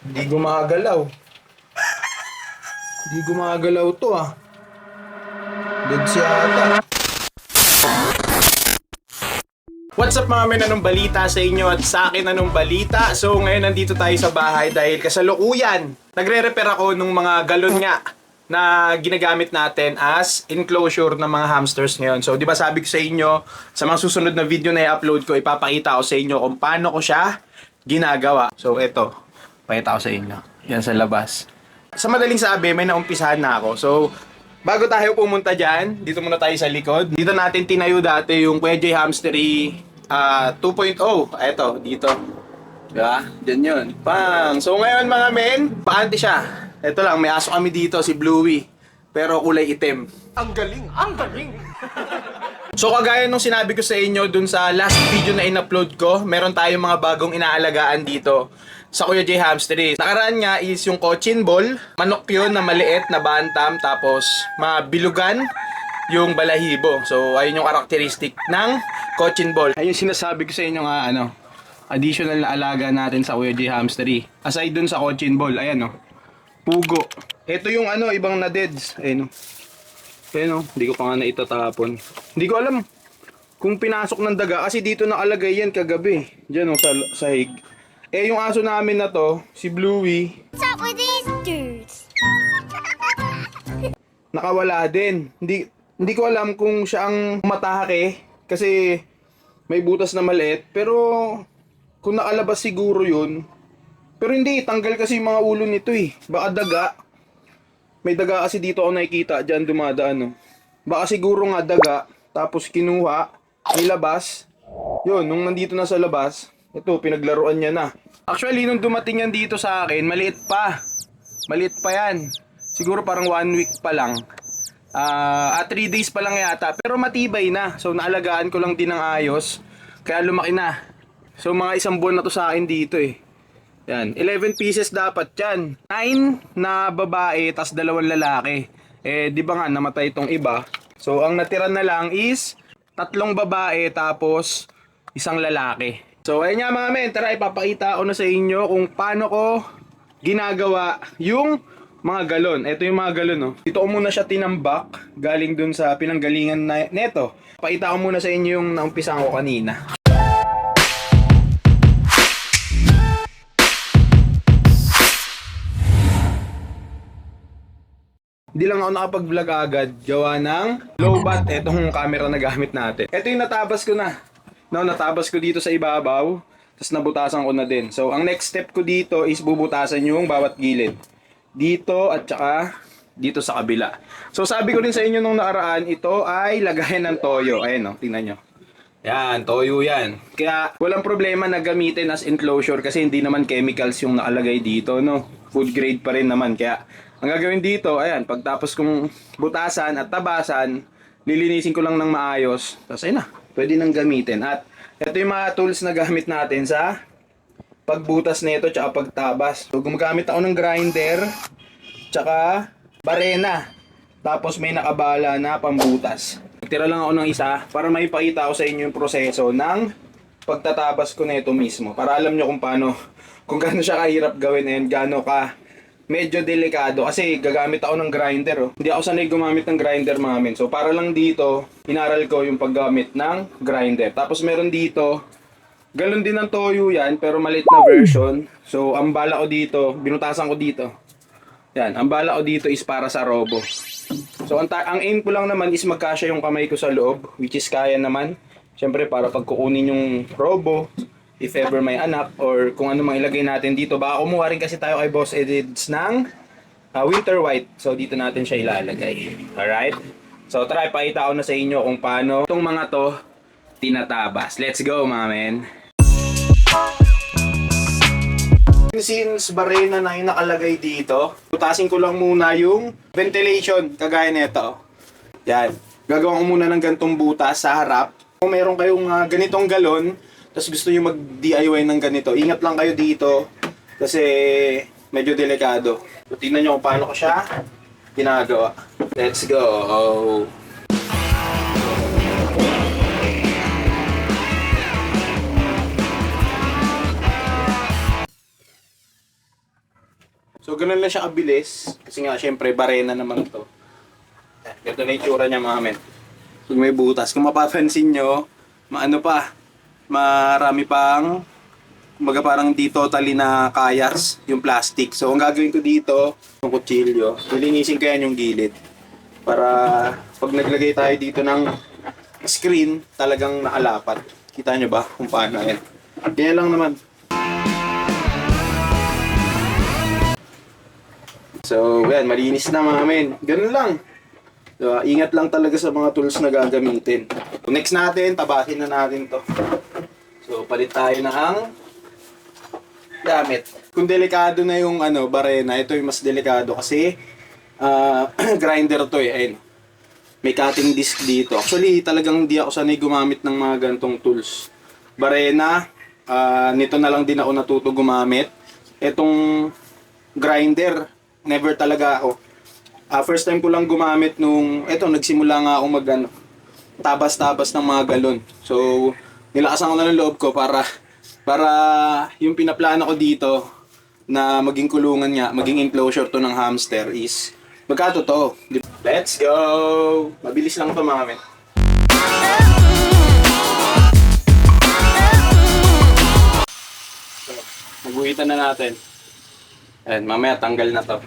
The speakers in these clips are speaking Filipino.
Hindi gumagalaw. Hindi gumagalaw to ah. Dead siya ata. What's up mga men, anong balita sa inyo at sa akin anong balita? So ngayon nandito tayo sa bahay dahil kasalukuyan nagre-repair ako ng mga galon nga na ginagamit natin as enclosure ng mga hamsters ngayon. So di ba sabi ko sa inyo, sa mga susunod na video na i-upload ko, ipapakita ko sa inyo kung paano ko siya ginagawa. So eto, pakita ko sa inyo. Yan sa labas. Sa madaling sabi, may naumpisahan na ako. So bago tayo pumunta dyan, dito muna tayo sa likod. Dito natin tinayo dati yung Kuya J Hamstery 2.0. Eto, dito. Diba? Dyan yun. Pang! So ngayon mga men, paanti siya. Ito lang, may aso kami dito, si Bluey. Pero kulay itim. Ang galing! Ang galing! So kagaya nung sinabi ko sa inyo dun sa last video na in-upload ko, meron tayong mga bagong inaalagaan dito sa Kuya J Hamstery. Nakaraan nga is yung cochin ball, manok yun na maliit na bantam, tapos mabilugan yung balahibo. So ayun yung karakteristik ng cochin ball. Ayun sinasabi ko sa inyo nga additional na alaga natin sa Kuya J Hamstery. Aside dun sa cochin ball, ayan pugo. Ito yung ibang na deads. Ayun hindi ko pa nga naitatapon. Hindi ko alam kung pinasok ng daga kasi dito nakalagay yan kagabi. Diyan sa sahig. Yung aso namin na to, si Bluey. What's up with these dudes? Nakawala din. Hindi ko alam kung siya ang matake kasi may butas na maliit. Pero kung nakalabas siguro yun. Pero hindi, tanggal kasi yung mga ulo nito Baka daga. May daga kasi dito ako nakikita, dyan dumadaan Baka siguro nga daga, tapos kinuha, nilabas. Yun, nung nandito na sa labas, ito, pinaglaruan niya na. Actually, nung dumating yan dito sa akin, maliit pa. Maliit pa yan. Siguro parang 1 week pa lang. 3 days pa lang yata. Pero matibay na. So, naalagaan ko lang din ng ayos. Kaya lumaki na. So, mga 1 buwan na to sa akin dito Yan, 11 pieces dapat yan. 9 na babae, tas 2 lalaki. Di ba nga, namatay itong iba. So, ang natira na lang is 3 babae, tapos 1 lalaki. So, ayun nga mga men, tara ipapakita ko na sa inyo kung paano ko ginagawa yung mga galon. Ito yung mga galon Dito ko muna siya tinambak, galing dun sa pinanggalingan na neto. Pakita ko muna sa inyo yung naumpisahan ko kanina. Hindi lang ako nakapag-vlog agad, gawa ng low bat etong camera na gamit natin. Ito yung natabas ko na. Natabas ko dito sa ibabaw, tapos nabutasan ko na din. So, ang next step ko dito is bubutasan yung bawat gilid. Dito at saka dito sa kabila. So, sabi ko din sa inyo nung nakaraan, ito ay lagayan ng toyo. Ayan tingnan nyo. Yan, toyo yan. Kaya walang problema na gamitin as enclosure kasi hindi naman chemicals yung nakalagay dito, Food grade pa rin naman. Kaya ang gagawin dito, ayan, pagtapos kong butasan at tabasan, lilinisin ko lang ng maayos. Tapos ayun na, pwede nang gamitin. At ito yung mga tools na gamit natin sa pagbutas nito tsaka pagtabas. So gumagamit ako ng grinder, tsaka barena. Tapos may nakabala na pambutas. Tira lang ako ng isa para maipakita ko sa inyo yung proseso ng pagtatabas ko nito mismo. Para alam nyo kung gaano siya kahirap gawin and gaano ka medyo delikado kasi gagamit ako ng grinder Hindi ako sanay gumamit ng grinder mga men. So para lang dito, inaral ko yung paggamit ng grinder. Tapos meron dito, galon din ng toyo yan pero maliit na version. So ang bala ko dito, binutasan ko dito. Yan, ang bala ko dito is para sa robo. So ang aim ko lang naman is magkasya yung kamay ko sa loob, which is kaya naman. Siyempre para pag kukunin yung robo, if ever may anak or kung ano mang ilagay natin dito. Baka kumuha rin kasi tayo kay Boss Edids ng winter white. So dito natin siya ilalagay. Alright? So try, pakita ko na sa inyo kung paano itong mga to tinatabas. Let's go mga men. Since barena na yung nakalagay dito, butasin ko lang muna yung ventilation kagaya nito. Yan. Gagawa ko muna ng gantong butas sa harap. Kung meron kayong ganitong galon, tapos gusto nyo mag-DIY ng ganito, ingat lang kayo dito kasi medyo delikado. So, tingnan nyo kung paano ko siya ginagawa. Let's go! So, ganun lang siya kabilis. Kasi nga, syempre, barena naman to. Ito na yung tsura niya, mga men. Pag may butas. Kung mapapansin nyo, marami pang, kumbaga parang di totally na kayas yung plastic. So, ang gagawin ko dito, yung kutsilyo, lilinisin ko yan yung gilid. Para pag naglagay tayo dito ng screen, talagang nakalapat. Kita nyo ba kung paano yan? Ganyan lang naman. So, yan, malinis na mga men. Ganun lang. So, ingat lang talaga sa mga tools na gagamitin. So, next natin, tabakin na natin to. So, palit tayo ng gamit. Kung delikado na yung barena, ito yung mas delikado kasi grinder to eh. Ayun. May cutting disc dito. Actually, talagang hindi ako sanay gumamit ng mga gantong tools. Barena, nito na lang din ako natuto gumamit. Etong grinder, never talaga ako. First time ko lang gumamit nung, nagsimula nga ako tabas-tabas ng mga galon. So, nilakasan ko na ng loob ko para yung pinaplano ko dito na maging kulungan nga, maging enclosure to ng hamster is magkatotoo. Let's go! Mabilis lang to mga men. So, maguhitan na natin. Ayan, mamaya tanggal na to.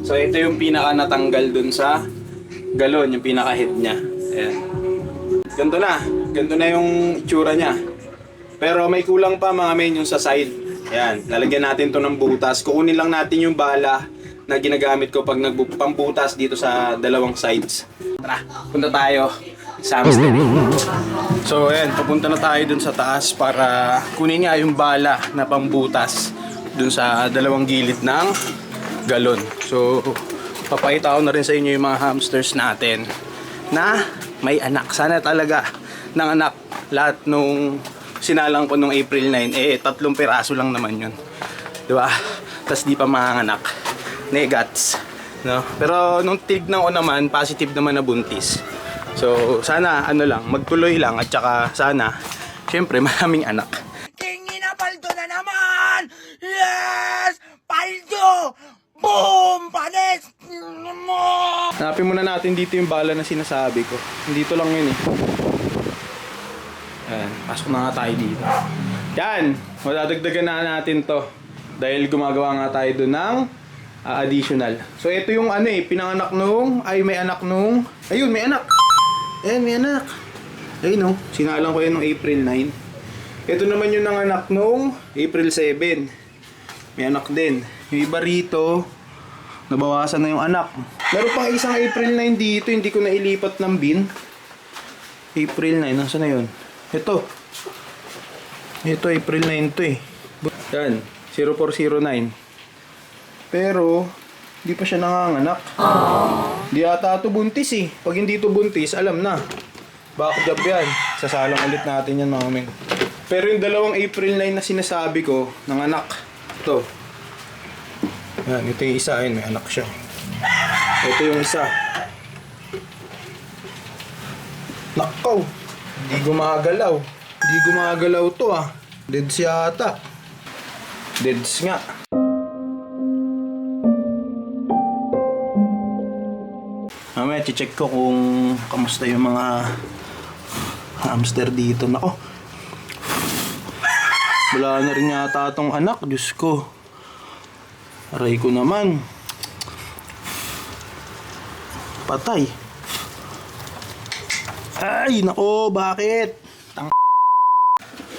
So ito yung pinaka natanggal dun sa galon, yung pinaka head niya. Ayan. Ganto na yung itsura niya. Pero may kulang pa mga men yung sa side. Ayan, lalagyan natin to ng butas. Kukunin lang natin yung bala na ginagamit ko pag nagpambutas dito sa dalawang sides. Tara, punta tayo sa hamster. So ayan, papunta na tayo dun sa taas para kunin nga yung bala na pambutas dun sa dalawang gilid ng galon. So, papakita ko na rin sa inyo yung mga hamsters natin na may anak. Sana talaga ng anak. Lahat nung sinalang ko nung April 9, 3 piraso lang naman yun. Diba? Tas di pa manganganak. Negats. No? Pero nung tignan ko naman, positive naman na buntis. So, sana magtuloy lang at saka sana, syempre, maraming anak. Tingin na paldo na naman! Yes! Paldo! Boom! Panis! Hanapin muna natin dito yung bala na sinasabi ko. Dito lang yun eh. Ayan, pasok na nga tayo dito. Yan! Madadagdagan na natin to. Dahil gumagawa nga tayo doon ng additional. So ito yung pinanganak nung, may anak nung, ayun may anak. Ayan, may anak. Ayun sinalang ko yan nung April 9. Ito naman yung nanganak nung April 7. May anak din. Yung iba rito, nabawasan na yung anak. Meron pang isang April 9 dito, hindi ko nailipat ng bin. April 9, nasa na yun? Ito, April 9 to eh. Yan, 0409. Pero, hindi pa siya nanganganak. Di ata ito buntis eh. Pag hindi ito buntis, alam na. Back job yan. Sasalang ulit natin yan mga men. Pero yung dalawang April 9 na sinasabi ko, nanganak. Ito. Yan, ito yung isa. Ayun, may anak siya. Ito yung isa. Nakaw. Hindi gumagalaw. Hindi gumagalaw to ah. Deads yata. Deads nga. Mamaya, check ko kung kamusta yung mga hamster dito. Nako. Wala na rin yata itong anak. Diyos ko. Aray ko naman. Patay. Ay, nako. Bakit?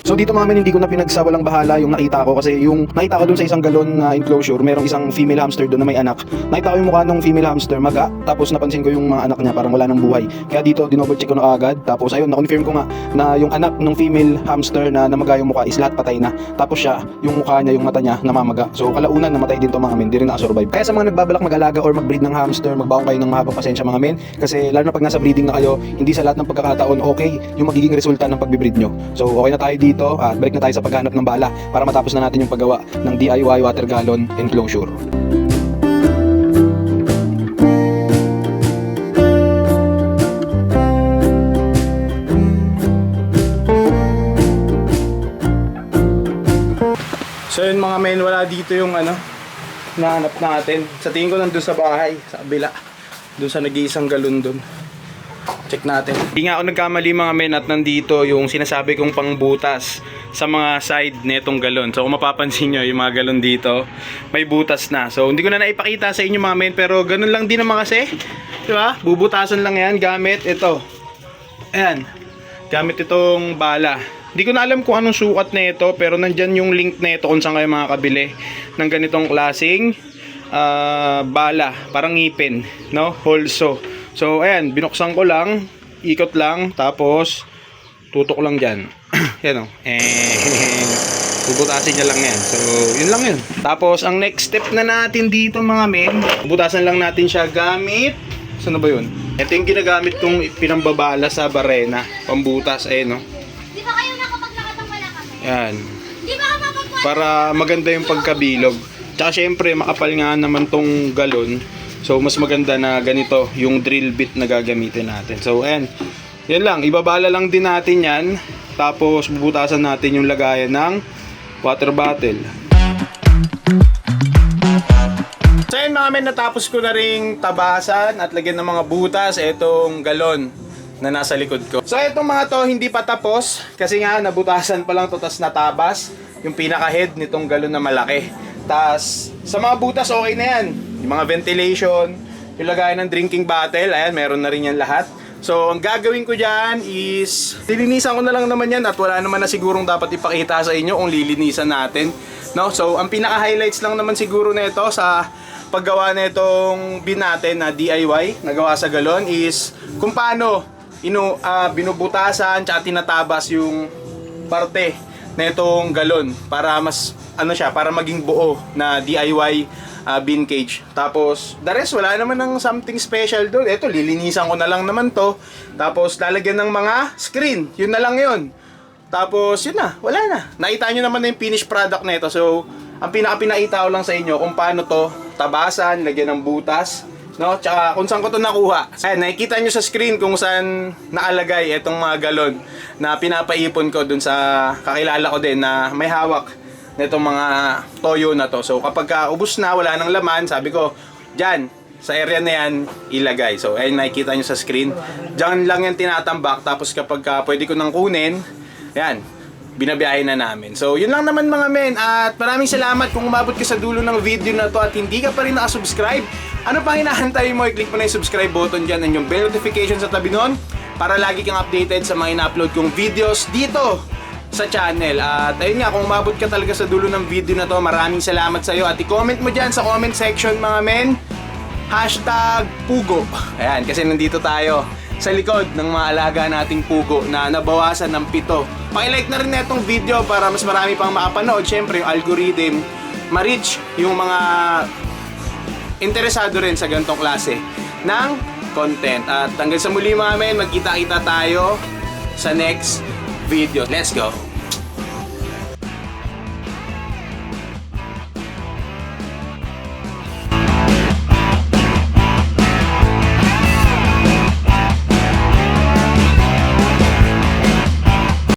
So dito mga men, hindi ko na pinagsawalang bahala yung nakita ko kasi yung nakita ko dun sa isang galon na enclosure, merong isang female hamster doon na may anak. Nakita ko yung mukha ng female hamster, maga, tapos napansin ko yung mga anak niya parang wala nang buhay. Kaya dito dinoble check ko na agad, tapos ayun, na-confirm ko nga na yung anak ng female hamster na namaga yung mukha is lahat patay na. Tapos siya, yung mukha niya, yung mata niya namamaga. So kalaunan namatay din to mga men, di rin nakasurvive. Kaya sa mga nagbabalak mag-alaga or mag-breed ng hamster, magbaon kayo ng mahabang pasensya mga men, kasi lalo na pag nasa breeding na kayo, hindi sa lahat ng pagkakataon okay yung magiging resulta ng pagbe-breed nyo. So okay na tayo dito. At balik na tayo sa paghanap ng bala para matapos na natin yung paggawa ng DIY water gallon enclosure. So yun mga men, wala dito yung ano, nahanap natin. Sa tingin ko nandun sa bahay, sa kabila. Doon sa nag-iisang galon doon. Check natin. Hindi nga ako nagkamali mga men at nandito yung sinasabi kong pangbutas sa mga side netong galon. So kung mapapansin nyo, yung mga galon dito, may butas na. So hindi ko na naipakita sa inyo mga men, pero ganun lang din naman kasi. Diba? Bubutasan lang yan gamit ito. Ayan. Gamit itong bala. Hindi ko na alam kung anong sukat na ito, pero nandyan yung link na ito kung saan kayo makakabili ng ganitong klaseng bala. Parang ngipin, no? Holso. So, ayan, binuksan ko lang, ikot lang, tapos tutok lang dyan. Yan o. Bubutasin niya lang yan. So, yun lang yun. Tapos, ang next step na natin dito mga men, bubutasan lang natin siya gamit, saan na ba yun? Ito yung ginagamit kong pinambabala sa barena, pambutas, ayun no. Di ba kayo nakapag-nakatambala kami? Yan. Di ba kapag Para maganda yung pagkabilog. Tsaka syempre, makapal nga naman tong galon. So, mas maganda na ganito, yung drill bit na gagamitin natin. So, ayan. Yan lang, ibabala lang din natin yan. Tapos, bubutasan natin yung lagayan ng water bottle. So, ayan mga men, natapos ko na ring tabasan at lagyan ng mga butas itong galon na nasa likod ko. So, itong mga to, hindi pa tapos. Kasi nga, nabutasan pa lang to, tas natabas yung pinaka-head nitong galon na malaki. Tas, sa mga butas, okay na yan. Yung mga ventilation, yung lagayan ng drinking bottle, ayan, meron na rin yan lahat. So, ang gagawin ko dyan is, lilinisan ko na lang naman yan at wala naman na sigurong dapat ipakita sa inyo kung lilinisan natin. No? So, ang pinaka-highlights lang naman siguro na ito sa paggawa na itong bin natin na DIY, nagawa sa galon, is kung paano binubutasan tsaka tinatabas yung parte na itong galon para mas, ano siya, para maging buo na DIY bin cage. Tapos, the rest, wala naman ng something special doon. Ito, lilinisan ko na lang naman to. Tapos, lalagyan ng mga screen. Yun na lang yun. Tapos, yun na. Wala na. Nakita nyo naman na yung finished product na ito. So, ang pinaka-pinaita ko lang sa inyo kung paano to tabasan, lagyan ng butas, no? Tsaka kung saan ko to nakuha. Ayan, nakikita nyo sa screen kung saan naalagay itong mga galon na pinapaipon ko dun sa kakilala ko din na may hawak nitong mga toyo na to. So kapag ubos na, wala nang laman, sabi ko, dyan, sa area na yan, ilagay. So ayun, nakikita nyo sa screen. Diyan lang yan tinatambak. Tapos kapag pwede ko nang kunin, yan, binabiyahe na namin. So yun lang naman mga men. At maraming salamat kung umabot ka sa dulo ng video na to at hindi ka pa rin nakasubscribe. Ano pang hinahantay mo? I-click mo na yung subscribe button dyan and yung bell notification sa tabi nun para lagi kang updated sa mga ina-upload kong videos dito sa channel. At ayun nga, kung umabot ka talaga sa dulo ng video na to, maraming salamat sa iyo. At i-comment mo dyan sa comment section mga men, #Pugo. Ayan, kasi nandito tayo sa likod ng mga alaga nating pugo na nabawasan ng 7. Paki-like na rin na itong video para mas marami pang makapanood. Siyempre, yung algorithm, ma-reach yung mga interesado rin sa ganitong klase ng content. At hanggang sa muli mga men, magkita-kita tayo sa next video. Let's go!